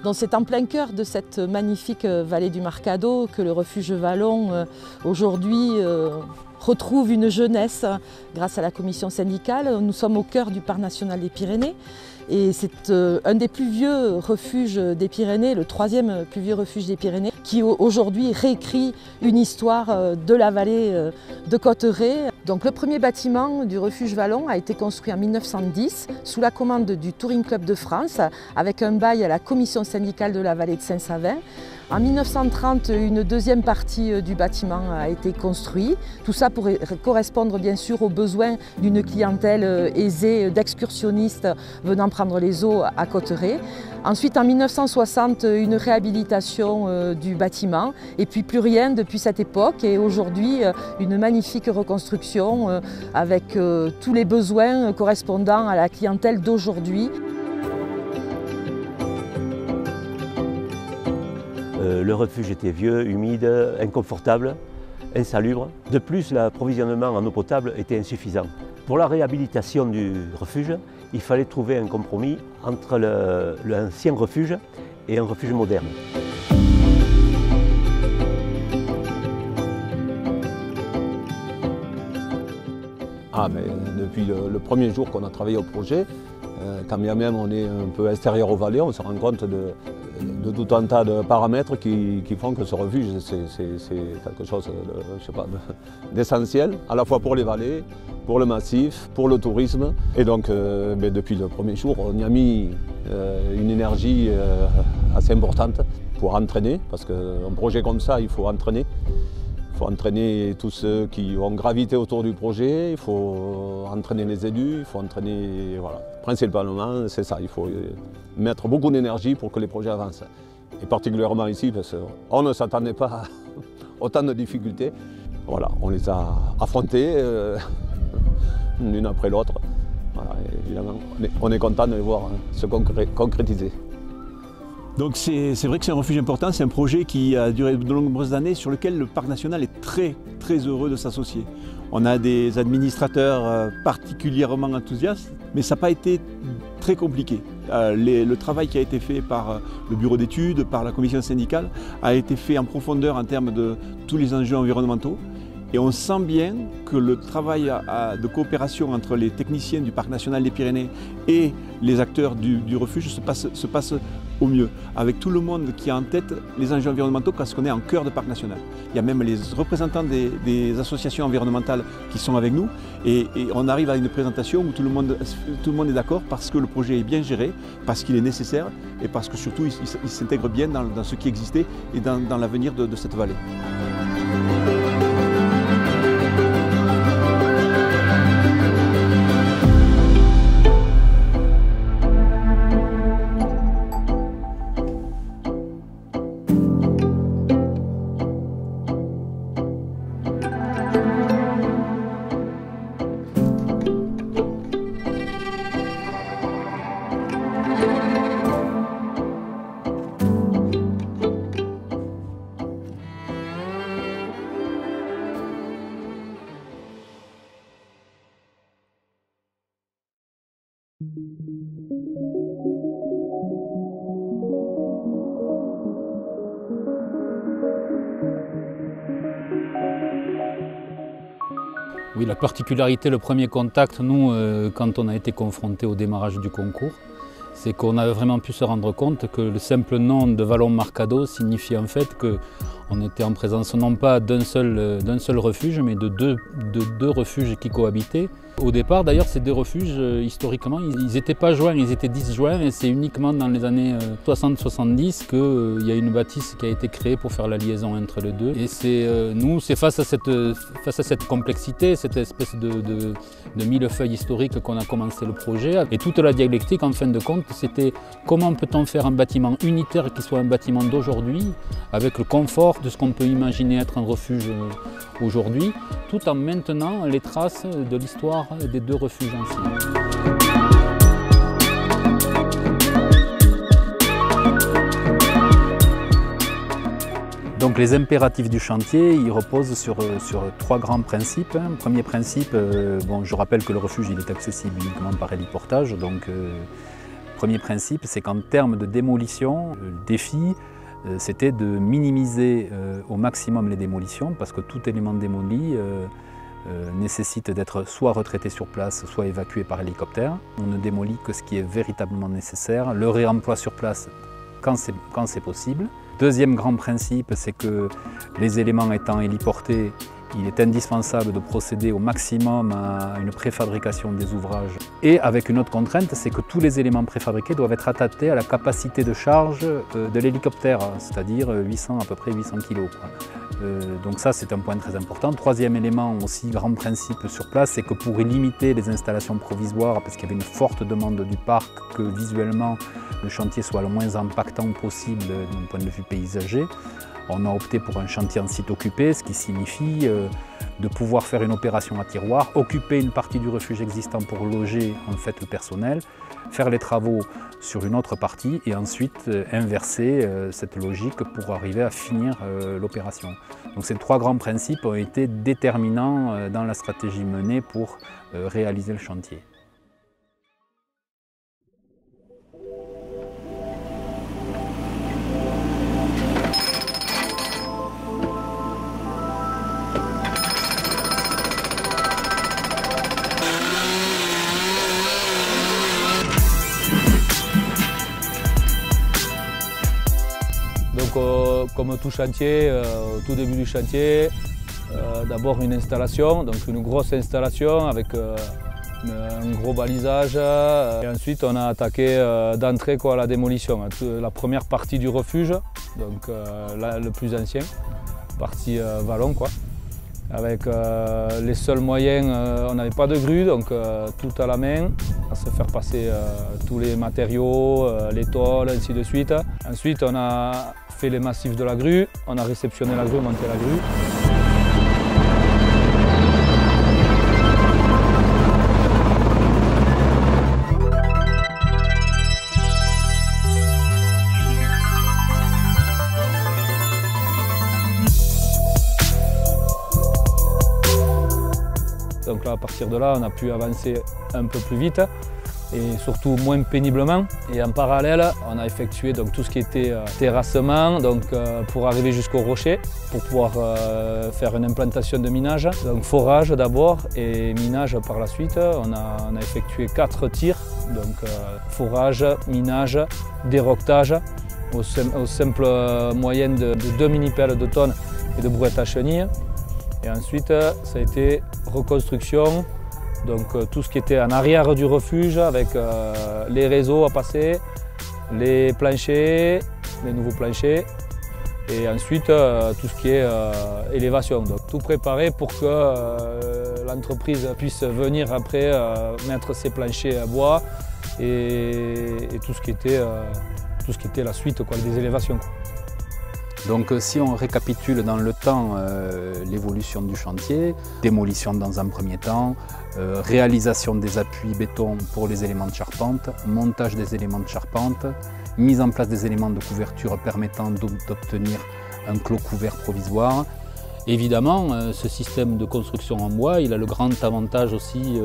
Donc c'est en plein cœur de cette magnifique vallée du Marcado que le refuge Vallon aujourd'hui retrouve une jeunesse grâce à la commission syndicale. Nous sommes au cœur du parc national des Pyrénées et c'est un des plus vieux refuges des Pyrénées, le troisième plus vieux refuge des Pyrénées, qui aujourd'hui réécrit une histoire de la vallée de Cauterets. Donc le premier bâtiment du refuge Vallon a été construit en 1910 sous la commande du Touring Club de France avec un bail à la commission syndicale de la vallée de Saint-Savin. En 1930, une deuxième partie du bâtiment a été construite. Tout ça pour correspondre bien sûr aux besoins d'une clientèle aisée d'excursionnistes venant prendre les eaux à Cauterets. Ensuite, en 1960, une réhabilitation du bâtiment et puis plus rien depuis cette époque. Et aujourd'hui, une magnifique reconstruction avec tous les besoins correspondant à la clientèle d'aujourd'hui. Le refuge était vieux, humide, inconfortable, insalubre. De plus, l'approvisionnement en eau potable était insuffisant. Pour la réhabilitation du refuge, il fallait trouver un compromis entre l'ancien refuge et un refuge moderne. Depuis le premier jour qu'on a travaillé au projet, quand bien même on est un peu extérieur aux vallées, on se rend compte de tout un tas de paramètres qui font que ce refuge, c'est quelque chose d'essentiel, à la fois pour les vallées, pour le massif, pour le tourisme. Et donc, depuis le premier jour, on y a mis une énergie assez importante pour entraîner, parce qu'un projet comme ça, il faut entraîner. Il faut entraîner tous ceux qui ont gravité autour du projet, il faut entraîner les élus, il faut entraîner, voilà. Principalement, c'est ça, il faut mettre beaucoup d'énergie pour que les projets avancent. Et particulièrement ici, parce qu'on ne s'attendait pas à autant de difficultés. Voilà, on les a affrontées l'une après l'autre. Voilà, évidemment, on est content de les voir se concrétiser. Donc c'est vrai que c'est un refuge important, c'est un projet qui a duré de nombreuses années sur lequel le parc national est très heureux de s'associer. On a des administrateurs particulièrement enthousiastes, mais ça n'a pas été très compliqué. Le travail qui a été fait par le bureau d'études, par la commission syndicale, a été fait en profondeur en termes de tous les enjeux environnementaux. Et on sent bien que le travail de coopération entre les techniciens du parc national des Pyrénées et les acteurs du refuge se passe au mieux, avec tout le monde qui a en tête les enjeux environnementaux parce qu'on est en cœur de parc national. Il y a même les représentants des associations environnementales qui sont avec nous et on arrive à une présentation où tout le monde est d'accord parce que le projet est bien géré, parce qu'il est nécessaire et parce que surtout il s'intègre bien dans ce qui existait et dans l'avenir de cette vallée. Oui, la particularité, le premier contact, nous, quand on a été confrontés au démarrage du concours, c'est qu'on a vraiment pu se rendre compte que le simple nom de Vallon Marcado signifiait en fait qu'on était en présence non pas d'un seul refuge, mais de deux refuges qui cohabitaient. Au départ, d'ailleurs, ces deux refuges, historiquement, ils n'étaient pas joints, ils étaient disjoints et c'est uniquement dans les années 60-70 qu'il y a une bâtisse qui a été créée pour faire la liaison entre les deux. Et c'est face à cette complexité, cette espèce de millefeuille historique qu'on a commencé le projet. Et toute la dialectique, en fin de compte, c'était comment peut-on faire un bâtiment unitaire qui soit un bâtiment d'aujourd'hui, avec le confort de ce qu'on peut imaginer être un refuge aujourd'hui, tout en maintenant les traces de l'histoire des deux refuges anciens. Donc les impératifs du chantier, ils reposent sur trois grands principes. Premier principe, je rappelle que le refuge il est accessible uniquement par héliportage, donc premier principe, c'est qu'en termes de démolition, le défi, c'était de minimiser au maximum les démolitions, parce que tout élément démoli nécessite d'être soit retraité sur place, soit évacué par hélicoptère. On ne démolit que ce qui est véritablement nécessaire, le réemploi sur place quand c'est possible. Deuxième grand principe, c'est que les éléments étant héliportés, il est indispensable de procéder au maximum à une préfabrication des ouvrages. Et avec une autre contrainte, c'est que tous les éléments préfabriqués doivent être adaptés à la capacité de charge de l'hélicoptère, c'est-à-dire à peu près 800 kg. Donc ça, c'est un point très important. Troisième élément, aussi grand principe sur place, c'est que pour limiter les installations provisoires, parce qu'il y avait une forte demande du parc, que visuellement le chantier soit le moins impactant possible d'un point de vue paysager, on a opté pour un chantier en site occupé, ce qui signifie de pouvoir faire une opération à tiroir, occuper une partie du refuge existant pour loger en fait le personnel, faire les travaux sur une autre partie et ensuite inverser cette logique pour arriver à finir l'opération. Donc ces trois grands principes ont été déterminants dans la stratégie menée pour réaliser le chantier. Comme tout chantier, au tout début du chantier, d'abord une installation, donc une grosse installation avec un gros balisage. Et ensuite on a attaqué d'entrée la démolition, la première partie du refuge, donc le plus ancien, partie vallon quoi. Avec les seuls moyens, on n'avait pas de grue, donc tout à la main, à se faire passer tous les matériaux, les tôles, ainsi de suite. Ensuite, on a fait les massifs de la grue, on a réceptionné la grue, monté la grue. Donc là, à partir de là, on a pu avancer un peu plus vite et surtout moins péniblement. Et en parallèle, on a effectué donc, tout ce qui était terrassement pour arriver jusqu'au rocher, pour pouvoir faire une implantation de minage. Donc forage d'abord et minage par la suite. On a effectué 4 tirs, donc forage, minage, déroquetage, au simple moyen de 2 mini-pelles de tonnes et de brouettes à chenilles. Et ensuite, ça a été reconstruction, donc tout ce qui était en arrière du refuge avec les réseaux à passer, les planchers, les nouveaux planchers, et ensuite tout ce qui est élévation. Donc tout préparé pour que l'entreprise puisse venir après mettre ses planchers à bois et tout ce qui était la suite des élévations. Donc si on récapitule dans le temps l'évolution du chantier, démolition dans un premier temps, réalisation des appuis béton pour les éléments de charpente, montage des éléments de charpente, mise en place des éléments de couverture permettant d'obtenir un clos couvert provisoire. Évidemment, ce système de construction en bois, il a le grand avantage aussi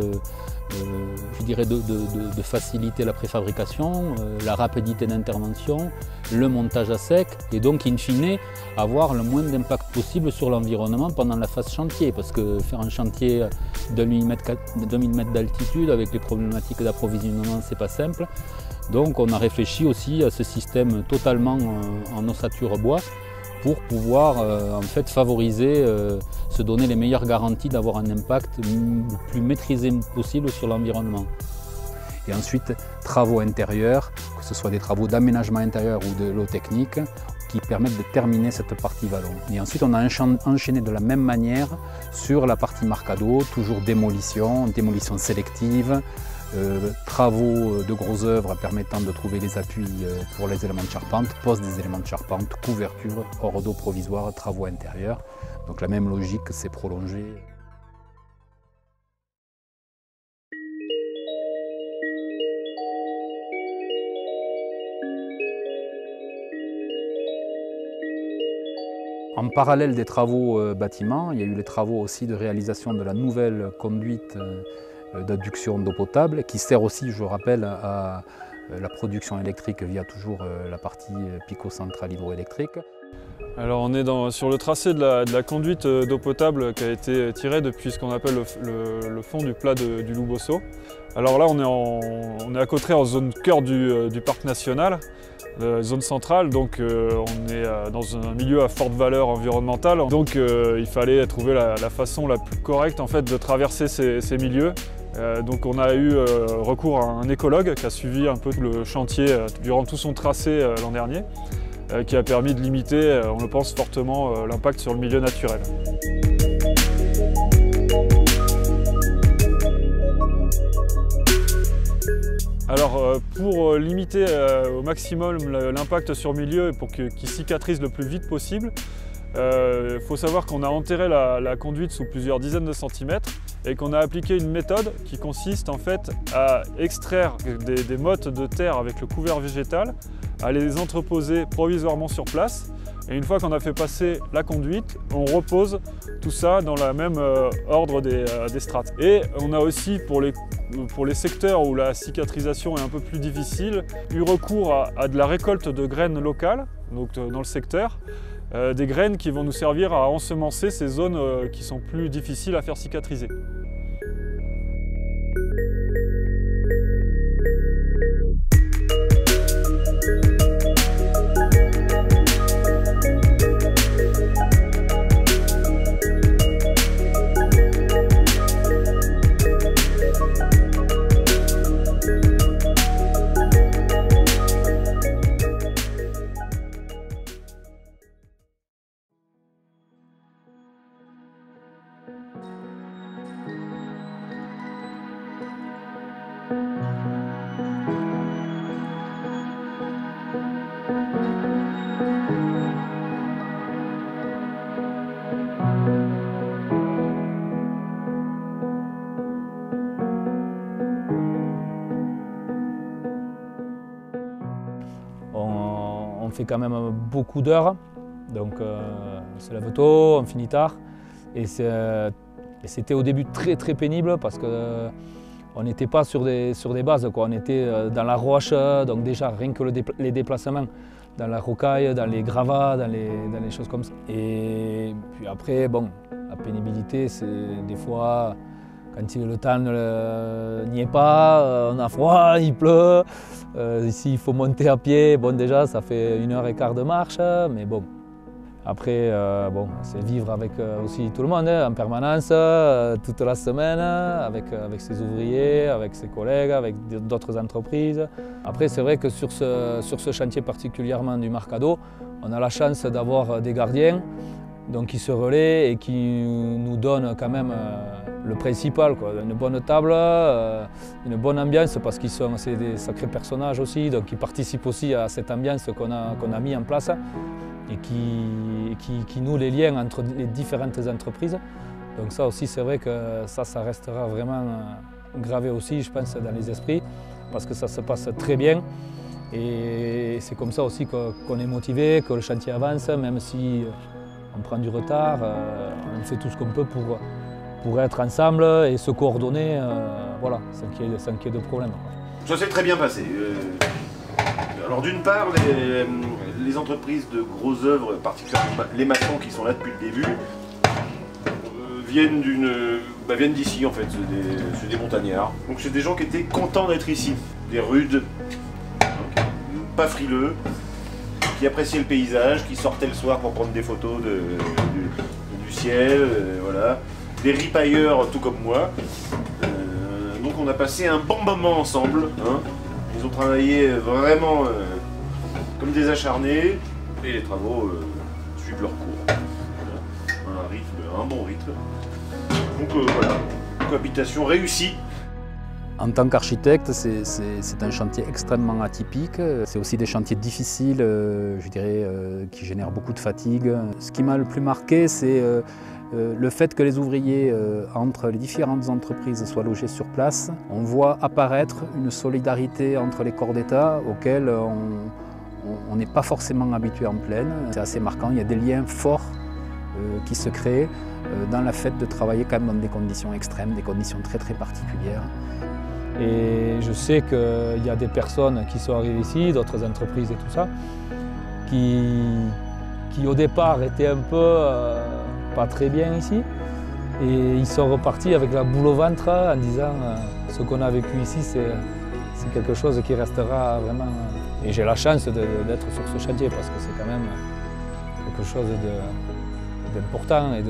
je dirais de faciliter la préfabrication, la rapidité d'intervention, le montage à sec et donc in fine avoir le moins d'impact possible sur l'environnement pendant la phase chantier, parce que faire un chantier de 2000 mètres d'altitude avec les problématiques d'approvisionnement, c'est pas simple. Donc on a réfléchi aussi à ce système totalement en ossature bois pour pouvoir en fait favoriser, se donner les meilleures garanties d'avoir un impact le plus maîtrisé possible sur l'environnement. Et ensuite, travaux intérieurs, que ce soit des travaux d'aménagement intérieur ou de l'eau technique, qui permettent de terminer cette partie vallon. Et ensuite, on a enchaîné de la même manière sur la partie marcado, toujours démolition sélective, travaux de grosses œuvres permettant de trouver les appuis pour les éléments de charpente, pose des éléments de charpente, couverture, hors d'eau provisoire, travaux intérieurs. Donc la même logique s'est prolongée. En parallèle des travaux bâtiments, il y a eu les travaux aussi de réalisation de la nouvelle conduite d'adduction d'eau potable, qui sert aussi, je rappelle, à la production électrique via toujours la partie pico-centrale hydroélectrique. Alors on est sur le tracé de la conduite d'eau potable qui a été tirée depuis ce qu'on appelle le fond du plat du Loup-Bosso. Alors là on est accotré en zone cœur du parc national, zone centrale, donc on est dans un milieu à forte valeur environnementale. Donc il fallait trouver la façon la plus correcte en fait, de traverser ces milieux. Donc on a eu recours à un écologue qui a suivi un peu le chantier durant tout son tracé l'an dernier, qui a permis de limiter, on le pense fortement, l'impact sur le milieu naturel. Alors pour limiter au maximum l'impact sur le milieu et pour qu'il cicatrise le plus vite possible, il faut savoir qu'on a enterré la conduite sous plusieurs dizaines de centimètres et qu'on a appliqué une méthode qui consiste en fait à extraire des mottes de terre avec le couvert végétal, à les entreposer provisoirement sur place. Et une fois qu'on a fait passer la conduite, on repose tout ça dans le même ordre des strates. Et on a aussi, pour les secteurs où la cicatrisation est un peu plus difficile, eu recours à de la récolte de graines locales, donc dans le secteur, des graines qui vont nous servir à ensemencer ces zones qui sont plus difficiles à faire cicatriser. On fait quand même beaucoup d'heures, donc on se lève tôt, on finit tard. Et c'était au début très pénible parce qu'on n'était pas sur des bases, quoi. On était dans la roche, donc déjà rien que les déplacements dans la rocaille, dans les gravats, dans les choses comme ça. Et puis après, bon, la pénibilité, c'est des fois, quand le temps n'y est pas, on a froid, il pleut. Ici, il faut monter à pied. Bon, déjà, ça fait 1h15 de marche, mais bon. Après, bon, c'est vivre avec aussi tout le monde, en permanence, toute la semaine, avec ses ouvriers, avec ses collègues, avec d'autres entreprises. Après, c'est vrai que sur ce chantier particulièrement du Marcado, on a la chance d'avoir des gardiens donc qui se relaient et qui nous donnent quand même le principal, quoi. Une bonne table, une bonne ambiance, parce qu'ils sont des sacrés personnages aussi, donc ils participent aussi à cette ambiance qu'on a mis en place et qui noue les liens entre les différentes entreprises. Donc ça aussi, c'est vrai que ça restera vraiment gravé aussi, je pense, dans les esprits, parce que ça se passe très bien. Et c'est comme ça aussi qu'on est motivé, que le chantier avance, même si on prend du retard, on fait tout ce qu'on peut pour être ensemble et se coordonner, voilà, sans qu'il y ait de problème. Ça s'est très bien passé. Alors d'une part, les entreprises de grosses œuvres, particulièrement les maçons qui sont là depuis le début, viennent d'ici en fait, c'est des montagnards. Donc c'est des gens qui étaient contents d'être ici, des rudes, pas frileux, qui appréciaient le paysage, qui sortaient le soir pour prendre des photos du ciel, voilà. Des ripailleurs tout comme moi. Donc on a passé un bon moment ensemble. Hein. Ils ont travaillé vraiment comme des acharnés et les travaux suivent leur cours. Voilà. Un bon rythme. Donc voilà, cohabitation réussie. En tant qu'architecte, c'est un chantier extrêmement atypique. C'est aussi des chantiers difficiles, je dirais, qui génèrent beaucoup de fatigue. Ce qui m'a le plus marqué, c'est le fait que les ouvriers entre les différentes entreprises soient logés sur place. On voit apparaître une solidarité entre les corps d'État auxquels on n'est pas forcément habitué en plaine. C'est assez marquant, il y a des liens forts qui se créent dans le fait de travailler quand même dans des conditions extrêmes, des conditions très particulières. Et je sais qu'il y a des personnes qui sont arrivées ici, d'autres entreprises et tout ça, qui au départ étaient un peu pas très bien ici. Et ils sont repartis avec la boule au ventre en disant ce qu'on a vécu ici, c'est quelque chose qui restera vraiment. Et j'ai la chance d'être sur ce chantier parce que c'est quand même quelque chose d'important et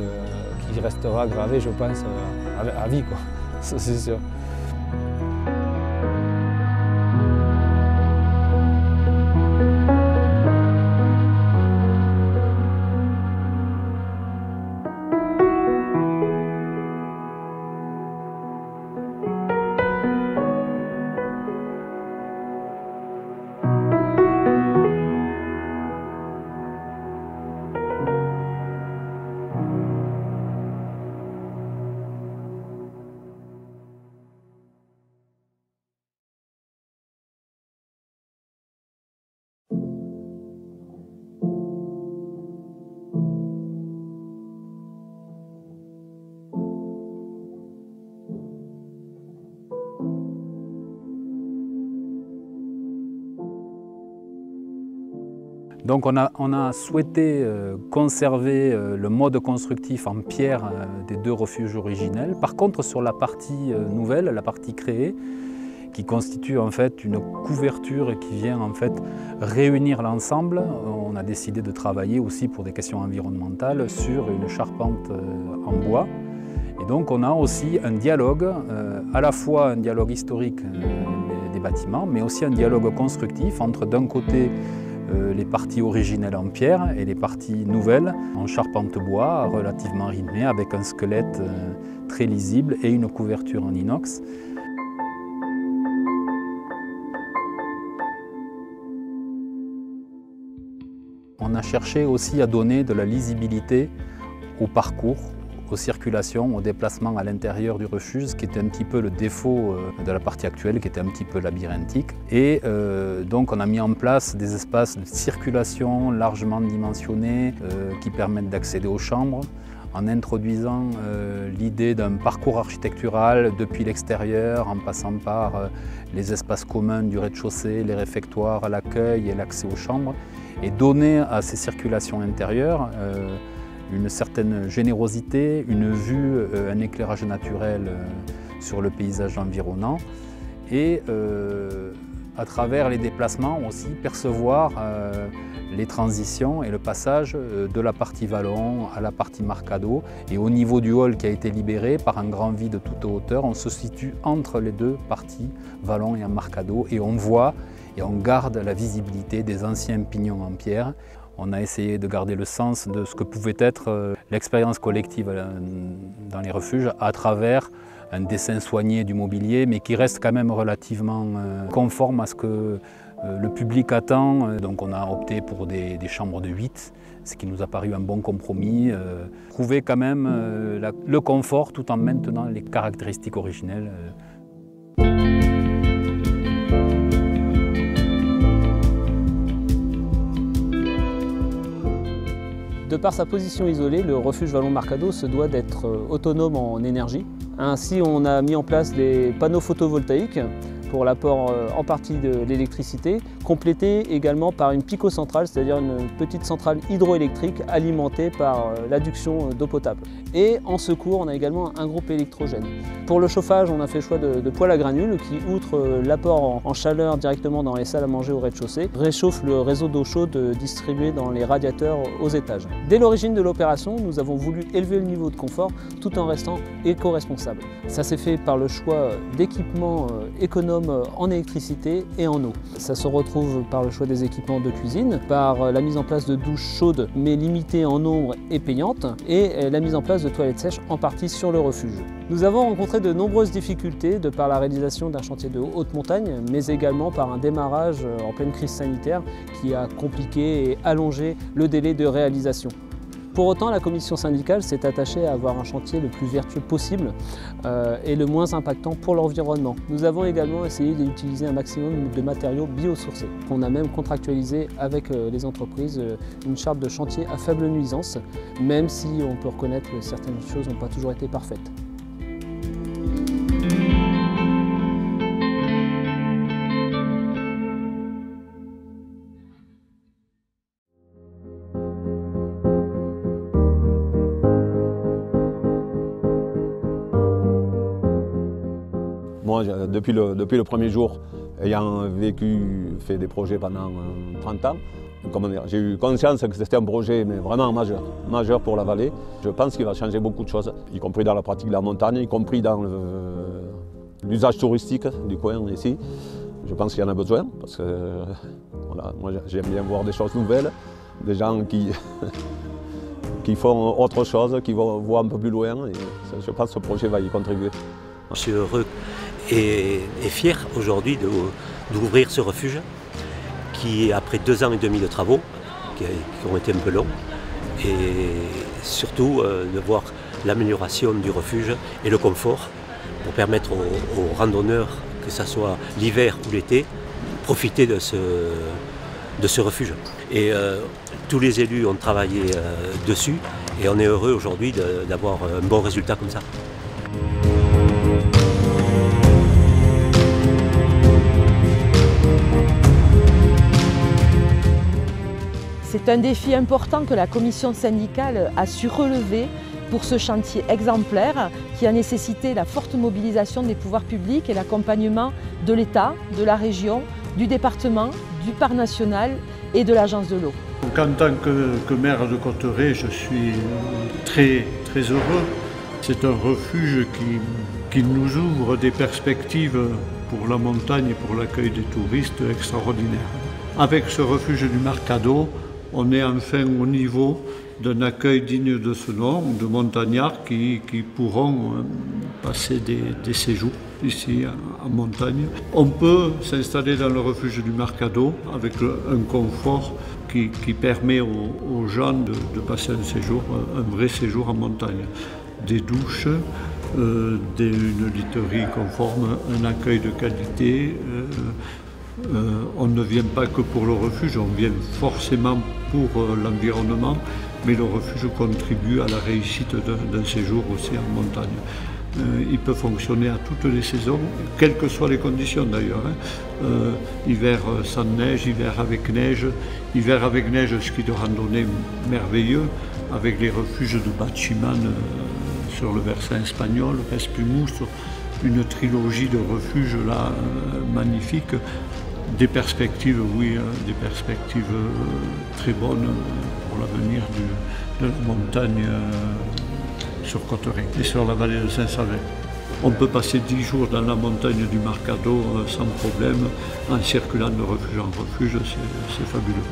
qui restera gravé, je pense, à vie, quoi. Ça, c'est sûr. Donc on a souhaité conserver le mode constructif en pierre des deux refuges originels. Par contre, sur la partie nouvelle, la partie créée, qui constitue en fait une couverture qui vient en fait réunir l'ensemble, on a décidé de travailler aussi pour des questions environnementales sur une charpente en bois. Et donc on a aussi un dialogue, à la fois un dialogue historique des bâtiments, mais aussi un dialogue constructif entre d'un côté les parties originelles en pierre et les parties nouvelles en charpente bois relativement rythmée avec un squelette très lisible et une couverture en inox. On a cherché aussi à donner de la lisibilité au parcours, aux circulations, aux déplacements à l'intérieur du refuge, ce qui était un petit peu le défaut de la partie actuelle, qui était un petit peu labyrinthique. Et donc on a mis en place des espaces de circulation largement dimensionnés qui permettent d'accéder aux chambres, en introduisant l'idée d'un parcours architectural depuis l'extérieur, en passant par les espaces communs du rez-de-chaussée, les réfectoires, l'accueil et l'accès aux chambres, et donner à ces circulations intérieures une certaine générosité, une vue, un éclairage naturel sur le paysage environnant et à travers les déplacements aussi percevoir les transitions et le passage de la partie vallon à la partie marcado. Et au niveau du hall qui a été libéré par un grand vide de toute hauteur, on se situe entre les deux parties, vallon et marcado, et on voit et on garde la visibilité des anciens pignons en pierre. On a essayé de garder le sens de ce que pouvait être l'expérience collective dans les refuges à travers un dessin soigné du mobilier, mais qui reste quand même relativement conforme à ce que le public attend. Donc on a opté pour des chambres de 8, ce qui nous a paru un bon compromis. Trouver quand même le confort tout en maintenant les caractéristiques originelles. De par sa position isolée, le refuge Vallon Marcado se doit d'être autonome en énergie. Ainsi, on a mis en place des panneaux photovoltaïques pour l'apport en partie de l'électricité, complété également par une picocentrale, c'est-à-dire une petite centrale hydroélectrique alimentée par l'adduction d'eau potable. Et en secours, on a également un groupe électrogène. Pour le chauffage, on a fait le choix de poêle à granules qui, outre l'apport en chaleur directement dans les salles à manger au rez-de-chaussée, réchauffe le réseau d'eau chaude distribué dans les radiateurs aux étages. Dès l'origine de l'opération, nous avons voulu élever le niveau de confort tout en restant éco-responsable. Ça s'est fait par le choix d'équipements économes en électricité et en eau. Ça se retrouve par le choix des équipements de cuisine, par la mise en place de douches chaudes mais limitées en nombre et payantes, et la mise en place de toilettes sèches en partie sur le refuge. Nous avons rencontré de nombreuses difficultés de par la réalisation d'un chantier de haute montagne, mais également par un démarrage en pleine crise sanitaire qui a compliqué et allongé le délai de réalisation. Pour autant, la commission syndicale s'est attachée à avoir un chantier le plus vertueux possible et le moins impactant pour l'environnement. Nous avons également essayé d'utiliser un maximum de matériaux biosourcés. On a même contractualisé avec les entreprises une charte de chantier à faible nuisance, même si on peut reconnaître que certaines choses n'ont pas toujours été parfaites. moi, depuis le premier jour, ayant fait des projets pendant 30 ans, j'ai eu conscience que c'était un projet mais vraiment majeur pour la vallée. Je pense qu'il va changer beaucoup de choses, y compris dans la pratique de la montagne, y compris dans l'usage touristique du coin ici. Je pense qu'il y en a besoin, parce que voilà, moi j'aime bien voir des choses nouvelles, des gens qui font autre chose, qui vont voir un peu plus loin, et je pense que ce projet va y contribuer. Je suis heureux et fier aujourd'hui d'ouvrir ce refuge qui, après 2 ans et demi de travaux, qui ont été un peu longs, et surtout de voir l'amélioration du refuge et le confort pour permettre aux randonneurs, que ce soit l'hiver ou l'été, profiter de ce refuge. Et tous les élus ont travaillé dessus et on est heureux aujourd'hui d'avoir un bon résultat comme ça. C'est un défi important que la commission syndicale a su relever pour ce chantier exemplaire qui a nécessité la forte mobilisation des pouvoirs publics et l'accompagnement de l'État, de la région, du département, du parc national et de l'agence de l'eau. En tant que maire de Cauterets, je suis très heureux. C'est un refuge qui nous ouvre des perspectives pour la montagne et pour l'accueil des touristes extraordinaires. Avec ce refuge du Marcado, on est enfin au niveau d'un accueil digne de ce nom, de montagnards qui pourront passer des séjours ici en montagne. On peut s'installer dans le refuge du Marcado avec un confort qui permet aux gens de passer un vrai séjour en montagne. Des douches, une literie conforme, un accueil de qualité. On ne vient pas que pour le refuge, on vient forcément pour l'environnement, mais le refuge contribue à la réussite d'un séjour aussi en montagne. Il peut fonctionner à toutes les saisons, quelles que soient les conditions d'ailleurs. Hiver sans neige, hiver avec neige, ski de randonnée merveilleux, avec les refuges de Batchiman sur le versant espagnol, Respumus, une trilogie de refuges là magnifiques. Des perspectives, oui, des perspectives très bonnes pour l'avenir de la montagne sur Cauterets et sur la vallée de Saint-Savin. On peut passer 10 jours dans la montagne du Marcado sans problème, en circulant de refuge en refuge, c'est fabuleux.